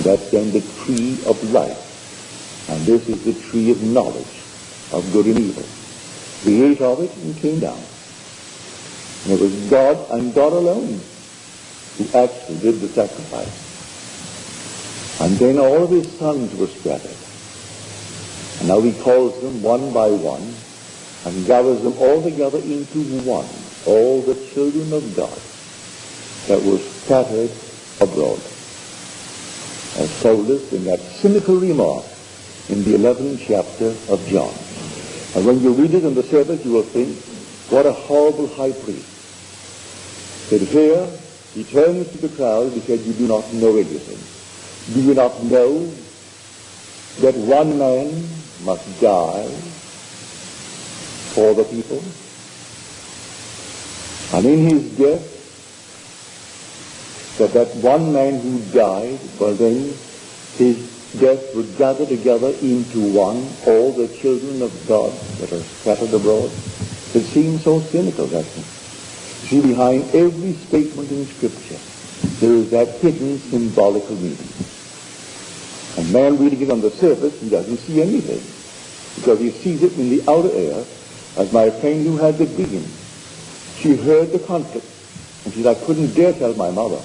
And that's then the tree of life. And this is the tree of knowledge of good and evil. He ate of it and came down. And it was God and God alone who actually did the sacrifice. And then all of his sons were scattered. And now he calls them one by one and gathers them all together into one, all the children of God that were scattered abroad. As told us in that cynical remark in the 11th chapter of John. And when you read it on the surface, you will think, what a horrible high priest. But here, he turns to the crowd and he said, you do not know anything. Do you not know that one man must die for the people? And in his death, that one man who died, well then, his death would gather together into one all the children of God that are scattered abroad. It seems so cynical, doesn't it? See, behind every statement in Scripture, there is that hidden symbolical meaning. A man reading it on the surface, he doesn't see anything, because he sees it in the outer air, as my friend who had the vision. She heard the conflict, and she said, I couldn't dare tell my mother.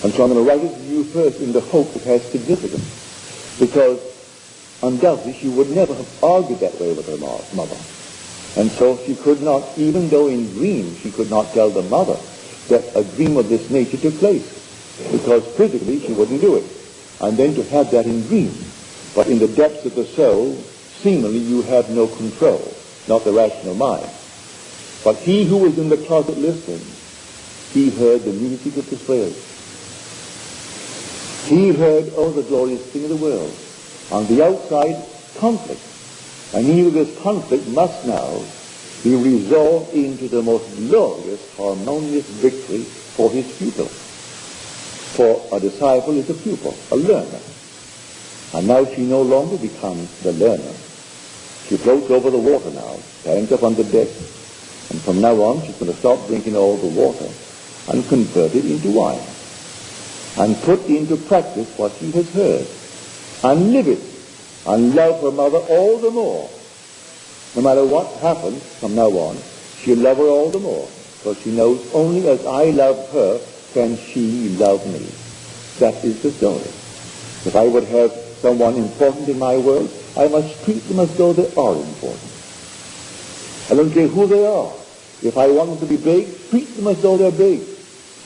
And so I'm going to write it to you first in the hope it has significance. Because undoubtedly she would never have argued that way with her mother. And so she could not, even though in dreams she could not tell the mother that a dream of this nature took place. Because physically she wouldn't do it. And then to have that in dream. But in the depths of the soul, seemingly you have no control, not the rational mind. But he who was in the closet listening, he heard the music of the prayers. He heard, oh, the glorious thing of the world. On the outside, conflict. And he with this conflict must now be resolved into the most glorious, harmonious victory for his pupil. For a disciple is a pupil, a learner. And now she no longer becomes the learner. She floats over the water now, stands up on the deck, and from now on she's going to stop drinking all the water and convert it into wine. And put into practice what she has heard. And live it. And love her mother all the more. No matter what happens from now on, she'll love her all the more. Because she knows only as I love her can she love me. That is the story. If I would have someone important in my world, I must treat them as though they are important. I don't care who they are. If I want them to be big, treat them as though they're big.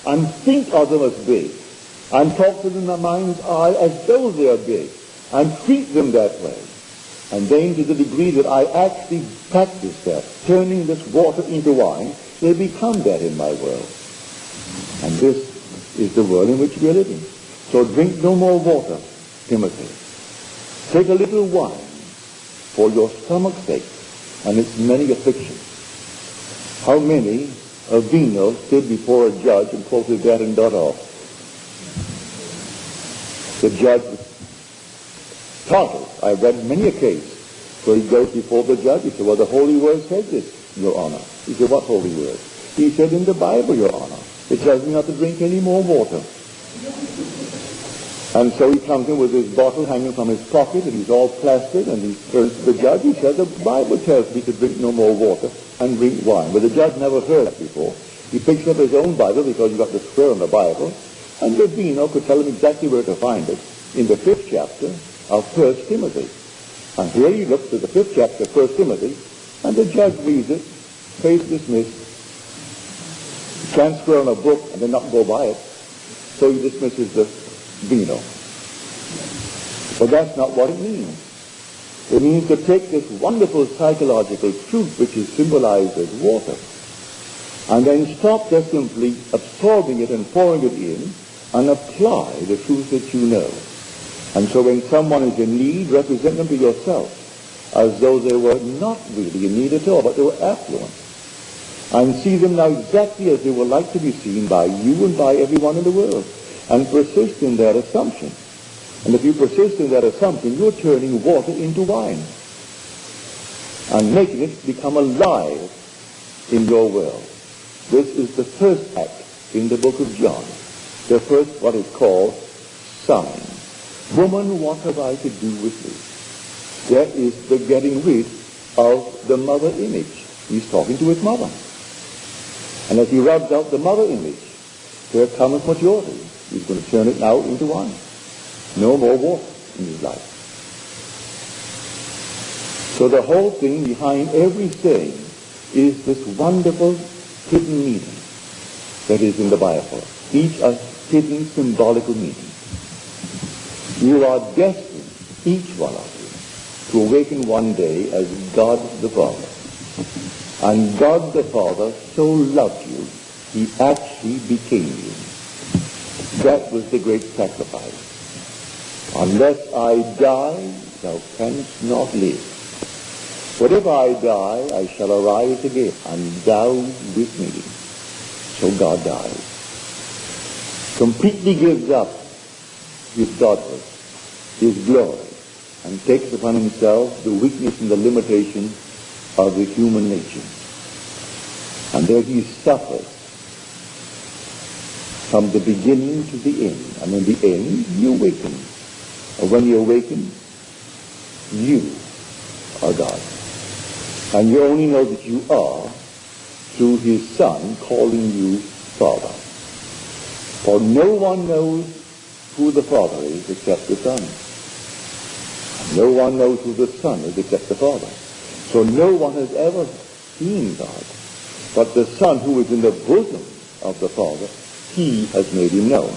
And think of them as big. And talk to them in my mind's eye as though they are big. And treat them that way. And then to the degree that I actually practice that, turning this water into wine, they become that in my world. And this is the world in which we are living. So drink no more water, Timothy. Take a little wine for your stomach's sake and its many afflictions. How many of vino stood before a judge and quoted that and got off? The judge was startled. I've read many a case where he goes before the judge. He said, well, the Holy Word says this, Your Honor. He said, what Holy Word? He said, in the Bible, Your Honor. It tells me not to drink any more water. And so he comes in with his bottle hanging from his pocket, and he's all plastered, and he turns to the judge. He says, the Bible tells me to drink no more water and drink wine. But the judge never heard that before. He picks up his own Bible, because you've got the square on the Bible, and the vino could tell him exactly where to find it in the 5th chapter of 1 Timothy. And here he looks at the 5th chapter of 1 Timothy, and the judge reads it, case dismissed. Transfer on a book and then not go by it, so he dismisses the vino. But that's not what it means. It means to take this wonderful psychological truth which is symbolized as water, and then stop just simply absorbing it and pouring it in, and apply the truth that you know. And so when someone is in need, represent them to yourself as though they were not really in need at all, but they were affluent. And see them now exactly as they would like to be seen by you and by everyone in the world. And persist in that assumption. And if you persist in that assumption, you're turning water into wine. And making it become alive in your world. This is the first act in the book of John. The first, what is called sign, woman, what have I to do with thee? There is the getting rid of the mother image. He's talking to his mother. And as he rubs out the mother image, here cometh maturity. He's going to turn it now into wine. No more water in his life. So the whole thing behind every saying is this wonderful hidden meaning that is in the Bible. Each a hidden symbolical meaning. You are destined, each one of you, to awaken one day as God the Father. And God the Father so loved you, he actually became you. That was the great sacrifice. Unless I die, thou canst not live. But if I die, I shall arise again, and thou with me. So God dies. Completely gives up his godhood, his glory, and takes upon himself the weakness and the limitation of the human nature. And there he suffers from the beginning to the end. And in the end, you awaken. And when you awaken, you are God. And you only know that you are through his Son calling you Father. For no one knows who the Father is except the Son. And no one knows who the Son is except the Father. So no one has ever seen God. But the Son who is in the bosom of the Father, he has made him known.